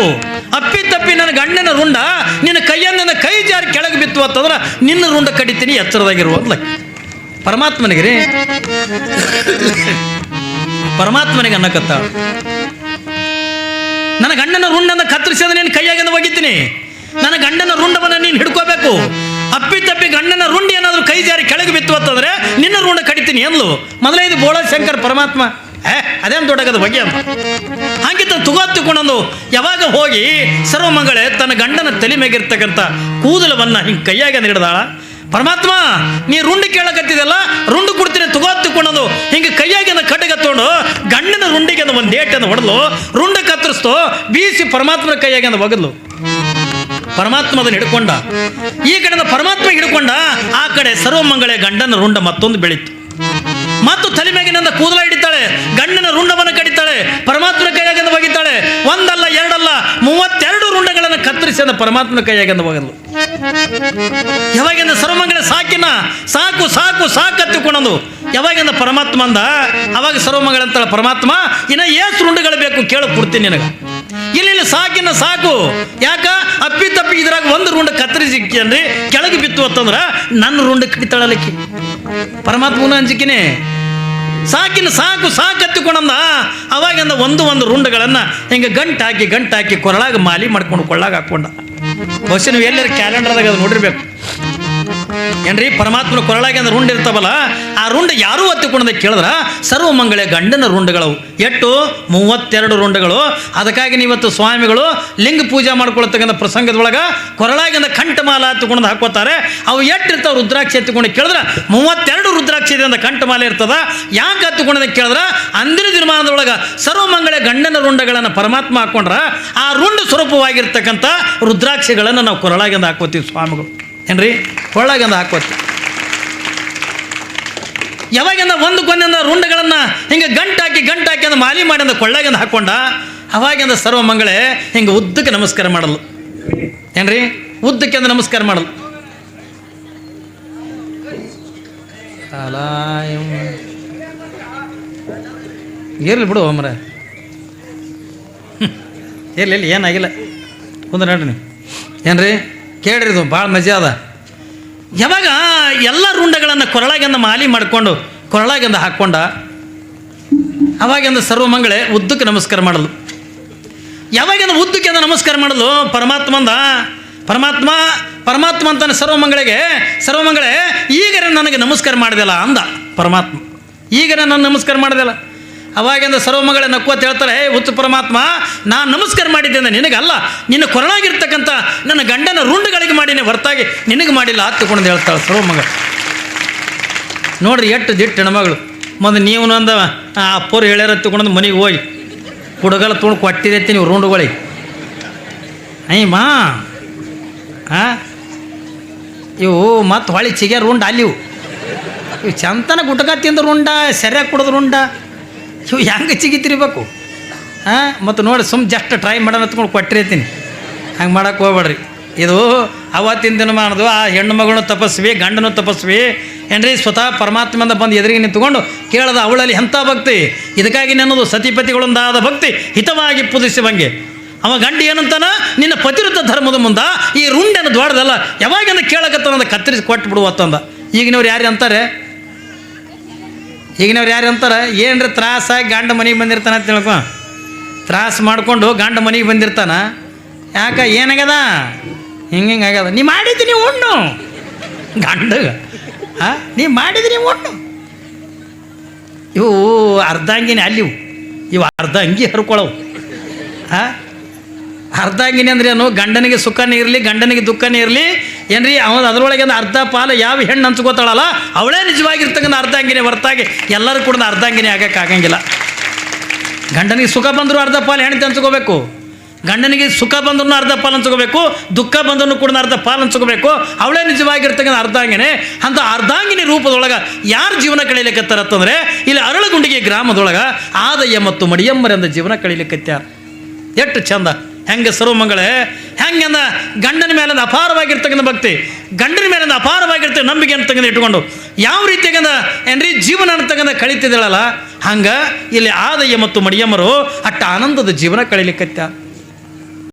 ತಿಳ್ಕೋಬೇಕು. ಅಪ್ಪಿ ತಪ್ಪಿ ನನ್ನ ಗಂಡನ ರುಂಡ ನಿನ್ನ ಕೈಯಿಂದ ಕೈ ಜಾರಿ ಕೆಳಗೆ ಬಿತ್ತು ಅಂತಂದ್ರೆ ನಿನ್ನ ರುಂಡ ಕಡಿತೀನಿ, ಎಚ್ಚರದಾಗಿರುವಂತ ಪರಮಾತ್ಮನಿಗೆ ರೀ. ಪರಮಾತ್ಮನಿಗೆ ಅನ್ನಕತ್ತ, ನನ್ನ ಗಂಡನ ರುಂಡನ್ನು ಕತ್ತರಿಸಿದ ನೀನು ಕೈಯಾಗಿಂದ ಒಗಿತೀನಿ, ನನ್ನ ಗಂಡನ ರುಂಡವನ್ನು ನೀನು ಹಿಡ್ಕೋಬೇಕು. ಅಪ್ಪಿ ತಪ್ಪಿ ಗಂಡನ ರುಂಡಿ ಏನಾದರೂ ಕೈ ಜಾರಿ ಕೆಳಗೆ ಬಿತ್ತು ಅಂತಂದ್ರೆ ನಿನ್ನ ರುಂಡ ಕಡಿತೀನಿ ಎಂದ್ಲು. ಮೊದಲೇ ಇದು ಬೋಳ ಶಂಕರ್ ಪರಮಾತ್ಮ ಅದೇನು ದೊಡ್ಡಗದ ಬಗ್ಗೆ ಅಂತ ಹಾಗಿತ್ತ ತುಗೊಂಡು ಯಾವಾಗ ಹೋಗಿ ಸರ್ವಮಂಗಳೆ ತನ್ನ ಗಂಡನ ತಲೆ ಮೇಗಿರ್ತಕ್ಕಂಥ ಕೂದಲವನ್ನ ಹಿಂಗೆ ಕೈಯಾಗ ಹಿಡ್ದಾಳ. ಪರಮಾತ್ಮ ನೀ ರುಂಡು ಕೇಳಕತ್ತಿದೆಲ್ಲ, ರುಂಡು ಕೊಡ್ತೀನಿ ತುಗೊಂಡು ಹಿಂಗೆ ಕೈಯಾಗಿನ ಕಡ್ಡಗ ತೊಗೊಂಡು ಗಂಡನ ರುಂಡಿಗೆ ಒಂದು ಏಟನ್ನು ಹೊಡೆದ್ಲು, ರುಂಡ ಕತ್ತರಿಸ್ತು, ಬೀಸಿ ಪರಮಾತ್ಮನ ಕೈಯಾಗ ಒಗದ್ಲು. ಪರಮಾತ್ಮ ಅದನ್ನು ಹಿಡ್ಕೊಂಡ, ಈ ಕಡೆ ಪರಮಾತ್ಮ ಹಿಡ್ಕೊಂಡ, ಆ ಕಡೆ ಸರ್ವಮಂಗಳೆ ಗಂಡನ ರುಂಡ ಮತ್ತೊಂದು ಬೆಳೀತು. ಮತ್ತು ತಲೆ ಮೇಗಿನಿಂದ ಕೂದಲ ಹಿಡಿತಾಳೆ, ಗಂಡನ ರುಂಡವನ್ನು ಕಡಿತಾಳೆ, ಪರಮಾತ್ಮನ ಕೈಯಾಗಿಂದ ಒಗಿತಾಳೆ. ಒಂದಲ್ಲ ಎರಡಲ್ಲ 32 ರುಂಡಗಳನ್ನು ಕತ್ತರಿಸಿ ಅಂದ ಪರಮಾತ್ಮನ ಕೈಯಾಗಿಂದ ಒಗದ್ಲು. ಯಾವಾಗಿಂದ ಸರ್ವಮಂಗಳೆ ಸಾಕಿನ ಸಾಕು ಸಾಕು ಸಾಕತ್ತಿಕೊಂಡಂದು ಯಾವಾಗಿಂದ ಪರಮಾತ್ಮ ಅಂದ, ಅವಾಗ ಸರ್ವಮಂಗಳೆ ಅಂತಾಳೆ, ಪರಮಾತ್ಮ ಇನ್ನ ಎಷ್ಟು ರುಂಡಗಳು ಬೇಕು ಕೇಳು ಕೊಡ್ತೀನಿ ನಿನಗೆ. ಇಲ್ಲಿ ಸಾಕಿನ ಸಾಕು, ಯಾಕ ಅಪ್ಪಿ ತಪ್ಪಿ ಇದ್ರಾಗ ಒಂದು ರುಂಡ ಕತ್ತರಿಸಿ ಅಂದ್ರೆ ಕೆಳಗೆ ಬಿತ್ತು ಅಂತಂದ್ರೆ ನನ್ನ ರುಂಡ ಕಡಿತಾಳಲಿಕ್ಕೆ. ಪರಮಾತ್ಮನ ಅಂಜಿಕೆನೆ ಸಾಕಿನ ಸಾಕು ಸಾಕತ್ತಿಕೊಂಡಂದ ಅವಾಗಿಂದ ಒಂದು ರುಂಡಗಳನ್ನು ಹಿಂಗೆ ಗಂಟಾಕಿ ಕೊರಳಾಗ ಮಾಲಿ ಮಾಡ್ಕೊಂಡು ಕೊಳ್ಳಾಗ ಹಾಕೊಂಡ. ಬಹುಶಃ ನೀವು ಎಲ್ಲರ ಕ್ಯಾಲೆಂಡರ್ದಾಗ ಅದು ನೋಡಿರ್ಬೇಕು ಏನ್ರಿ, ಪರಮಾತ್ಮನ ಕೊರಳಾಗಿ ರುಂಡ ಇರ್ತಾವಲ್ಲ, ಆ ರುಂಡ ಯಾರೂ ಹತ್ತಿಕೊಂಡ ಕೇಳಿದ್ರ ಸರ್ವಮಂಗಳೆ ಗಂಡನ ರುಂಡಗಳು ಎಷ್ಟು 32 ರುಂಡಗಳು. ಅದಕ್ಕಾಗಿ ನೀವತ್ತು ಸ್ವಾಮಿಗಳು ಲಿಂಗ ಪೂಜೆ ಮಾಡ್ಕೊಳ್ತಕ್ಕಂಥ ಪ್ರಸಂಗದೊಳಗೆ ಕೊರಳಾಗಿಂದ ಕಂಠಮಾಲ ಹತ್ತಿಕೊಂಡು ಹಾಕೋತಾರೆ. ಅವು ಎಷ್ಟಿರ್ತಾವೆ ರುದ್ರಾಕ್ಷಿ ಹತ್ತಿಕೊಂಡು ಕೇಳಿದ್ರೆ 32 ರುದ್ರಾಕ್ಷಿ ಇದರಿಂದ ಕಂಠಮಾಲೆ ಇರ್ತದ. ಯಾಕೆ ಹತ್ತಿಕೊಂಡ ಕೇಳಿದ್ರೆ ಅಂದಿನ ದಿನಮಾನದೊಳಗೆ ಸರ್ವಮಂಗಳೆ ಗಂಡನ ರುಂಡಗಳನ್ನು ಪರಮಾತ್ಮ ಹಾಕೊಂಡ್ರ ಆ ರುಂಡ ಸ್ವರೂಪವಾಗಿರ್ತಕ್ಕಂಥ ರುದ್ರಾಕ್ಷಿಗಳನ್ನು ನಾವು ಕೊರಳಾಗಿಂದ ಹಾಕೋತೀವಿ ಸ್ವಾಮಿಗಳು ಏನ್ರಿ, ಕೊಳ್ಳಾಗಿಂದ ಹಾಕೋತೀವಿ. ಯಾವಾಗಿಂದ ಒಂದು ಕೊನೆಯಿಂದ ರುಂಡಗಳನ್ನು ಹಿಂಗೆ ಗಂಟಾಕಿ ಅಂದ ಮಾಲಿ ಮಾಡಿಂದ ಕೊಳ್ಳಾಗಿಂದ ಹಾಕೊಂಡ ಅವಾಗಿಂದ ಸರ್ವಮಂಗಳೆ ಹಿಂಗೆ ಉದ್ದಕ್ಕೆ ನಮಸ್ಕಾರ ಮಾಡಲು ಏನ್ರಿ, ಉದ್ದಕ್ಕೆ ಅಂದ ನಮಸ್ಕಾರ ಮಾಡಲು. ಇರ್ಲಿ ಬಿಡು ಅಮ್ರ, ಇರ್ಲಿ ಏನಾಗಿಲ್ಲ, ಕುಂದ್ರ ನೋಡ್ರಿ ನೀವು ಏನ್ರಿ, ಕೇಳ್ರಿ ಇದು ಭಾಳ ಮಜಾ ಅದ. ಯಾವಾಗ ಎಲ್ಲ ರುಂಡಗಳನ್ನು ಕೊರಳಾಗಿಂದ ಮಾಲಿ ಮಾಡಿಕೊಂಡು ಕೊರಳಾಗಿಂದ ಹಾಕ್ಕೊಂಡ ಅವಾಗಿಂದ ಸರ್ವಮಂಗಳೆ ಉದ್ದಕ್ಕೆ ನಮಸ್ಕಾರ ಮಾಡಲು. ಯಾವಾಗಿಂದ ಉದ್ದಕ್ಕೆ ನಮಸ್ಕಾರ ಮಾಡಲು ಪರಮಾತ್ಮ ಅಂತಾನೆ ಸರ್ವಮಂಗಳೆ ಈಗರೆ ನನಗೆ ನಮಸ್ಕಾರ ಮಾಡಿದೆಲ್ಲ ಅಂದ ಪರಮಾತ್ಮ. ಈಗರೆ ನಾನು ನಮಸ್ಕಾರ ಮಾಡಿದೆಲ್ಲ. ಅವಾಗಿಂದ ಸರ್ವಮಂಗಳೆ ನಕ್ಕೋತ ಹೇಳ್ತಾರೆ, ಹುಚ್ಚು ಪರಮಾತ್ಮ ನಾನು ನಮಸ್ಕಾರ ಮಾಡಿದ್ದೆ ನಿನಗಲ್ಲ, ನಿನ್ನ ಕೊರಳಾಗಿರ್ತಕ್ಕಂಥ ನನ್ನ ಗಂಡನ ರುಂಡಗಳಿಗೆ ಮಾಡೀನಿ ಹೊರತಾಗಿ ನಿನಗೆ ಮಾಡಿಲ್ಲ ಹತ್ತುಕೊಂಡು ಹೇಳ್ತಾಳೆ ಸರ್ವಮಂಗಳೆ. ನೋಡ್ರಿ ಎಷ್ಟು ದಿಟ್ಟು ಹೆಣ್ಮಗಳು. ಮೊದಲು ನೀವು ಒಂದು ಅಪ್ಪರು ಹೇಳ್ಯಾರ ಹತ್ತುಕೊಂಡು ಮನೆಗೆ ಹೋಗಿ ಹುಡುಗಲ್ಲ ತೊಗೊಂಡು ಕೊಟ್ಟಿರತ್ತಿ ನೀವು ರುಂಡುಗಳಿಗೆ. ಮಾ ಇವು ಮತ್ತು ಹೊಳಿ ಚಿಗೆ ರುಂಡ ಅಲ್ಲಿವು ಇವು ಚಂತನ ಗುಟ್ಕ ತಿಂದು ರುಂಡ, ಸರಿಯಾಗಿ ಕುಡಿದು ರುಂಡ, ಇವು ಹೆಂಗೆ ಚಿಗಿತಿರ್ಬೇಕು. ಮತ್ತು ನೋಡಿ ಜಸ್ಟ್ ಟ್ರೈ ಮಾಡೋಣ ಹತ್ಕೊಂಡು ಕೊಟ್ಟಿರ್ತೀನಿ. ಹಂಗೆ ಮಾಡೋಕೆ ಹೋಗ್ಬೇಡ್ರಿ. ಇದು ಅವತ್ತಿನ ದಿನ ಮಾಡೋದು ಆ ಹೆಣ್ಣು ಮಗಳನ್ನೂ ತಪಸ್ವಿ ಗಂಡನೂ ತಪಸ್ವಿ ಏನ್ರಿ, ಸ್ವತಃ ಪರಮಾತ್ಮಂದ ಬಂದು ಎದುರಿಗೆ ನಿಂತ್ಕೊಂಡು ಕೇಳದ ಅವಳಲ್ಲಿ ಎಂಥ ಭಕ್ತಿ. ಇದಕ್ಕಾಗಿ ನನ್ನದು ಸತಿಪತಿಗಳೊಂದಾದ ಭಕ್ತಿ ಹಿತವಾಗಿ ಪೂಜಿಸುವಂಗೆ. ಅವ ಗಂಡ ಏನಂತಾನ, ನಿನ್ನ ಪತಿವೃತ ಧರ್ಮದ ಮುಂದೆ ಈ ರುಂಡನ್ನು ದೊಡ್ಡದಲ್ಲ, ಯಾವಾಗಿಂದ ಕೇಳಕತ್ತಂದ ಕತ್ತರಿಸಿ ಕೊಟ್ಟು ಬಿಡುವತ್ತಂದ. ಈಗಿನವ್ರು ಯಾರು ಅಂತಾರೆ ಏನ್ರಿ ತ್ರಾಸಾಗಿ ಗಂಡ ಮನೆಗೆ ಬಂದಿರ್ತಾನೆ ಅಂತ ತಿಳ್ಕೊ, ತ್ರಾಸು ಮಾಡಿಕೊಂಡು ಗಂಡ ಮನೆಗೆ ಬಂದಿರ್ತಾನ. ಯಾಕೆ ಏನಾಗ್ಯದ, ಹಿಂಗೆ ಆಗ್ಯದ, ನೀ ಮಾಡಿದ್ದೀನಿ ಉಣ್ಣು ಗಂಡಗ, ನೀ ಮಾಡಿದ್ದೀನಿ ಉಣ್ಣು. ಇವು ಅರ್ಧಾಂಗಿನಿ ಅಲ್ಲಿವು, ಇವು ಅರ್ಧ ಅಂಗಿ ಹರ್ಕೊಳ್ಳವು. ಅರ್ಧಾಂಗಿನಿ ಅಂದ್ರೆ ಏನು, ಗಂಡನಿಗೆ ಸುಖನೇ ಇರಲಿ ಗಂಡನಿಗೆ ದುಃಖನೇ ಇರಲಿ ಏನ್ರಿ, ಅವನು ಅದರೊಳಗೆ ಅರ್ಧ ಪಾಲು ಯಾವ ಹೆಣ್ಣು ಹಂಚ್ಕೋತಾಳಲ್ಲ ಅವಳೇ ನಿಜವಾಗಿರ್ತಕ್ಕಂಥ ಅರ್ಧಾಂಗಿನಿ ಹೊರತಾಗಿ ಎಲ್ಲರೂ ಕೂಡ ಅರ್ಧಾಂಗಿನಿ ಆಗಂಗಿಲ್ಲ. ಗಂಡನಿಗೆ ಸುಖ ಬಂದರೂ ಅರ್ಧ ಪಾಲು ಹೆಣ್ತಿ ಹಂಚ್ಕೋಬೇಕು, ಗಂಡನಿಗೆ ಸುಖ ಬಂದ್ರೂ ಅರ್ಧ ಪಾಲು ಹಂಚ್ಕೋಬೇಕು, ದುಃಖ ಬಂದ್ರೂ ಕೂಡ ಅರ್ಧ ಪಾಲು ಹಂಚ್ಕೋಬೇಕು. ಅವಳೇ ನಿಜವಾಗಿರ್ತಕ್ಕಂಥ ಅರ್ಧಾಂಗಿನಿ. ಅಂತ ಅರ್ಧಾಂಗಿನಿ ರೂಪದೊಳಗೆ ಯಾರು ಜೀವನ ಕಳೀಲಿಕ್ಕತ್ತಾರತ್ತಂದ್ರೆ ಇಲ್ಲಿ ಅರಳಗುಂಡಿಗೆ ಗ್ರಾಮದೊಳಗೆ ಆದಯ್ಯ ಮತ್ತು ಮಡಿಯಮ್ಮರಿಂದ ಜೀವನ ಕಳೀಲಿಕ್ಕತ್ಯಾರ. ಎಷ್ಟು ಚಂದ. ಹೆಂಗೆ ಸರ್ವಮಂಗಳೆ ಹೆಂಗಂದ ಗಂಡನ ಮೇಲೆ ಅಪಾರವಾಗಿರ್ತಕ್ಕಂಥ ಭಕ್ತಿ, ಗಂಡನ ಮೇಲೆ ಅಪಾರವಾಗಿರ್ತಕ್ಕ ನಂಬಿಕೆ ಅಂತಕ್ಕಂಥ ಇಟ್ಕೊಂಡು ಯಾವ ರೀತಿಯಾಗಂದ ಏನ್ರಿ ಜೀವನ ಅಂತಕ್ಕಂಥ ಕಳೀತಿದ್ದಾಳಲ್ಲ, ಹಂಗೆ ಇಲ್ಲಿ ಆದಯ್ಯ ಮತ್ತು ಮಡಿಯಮ್ಮರು ಅಟ್ಟ ಆನಂದದ ಜೀವನ ಕಳೀಲಿಕ್ಕತ್ಯಾರ.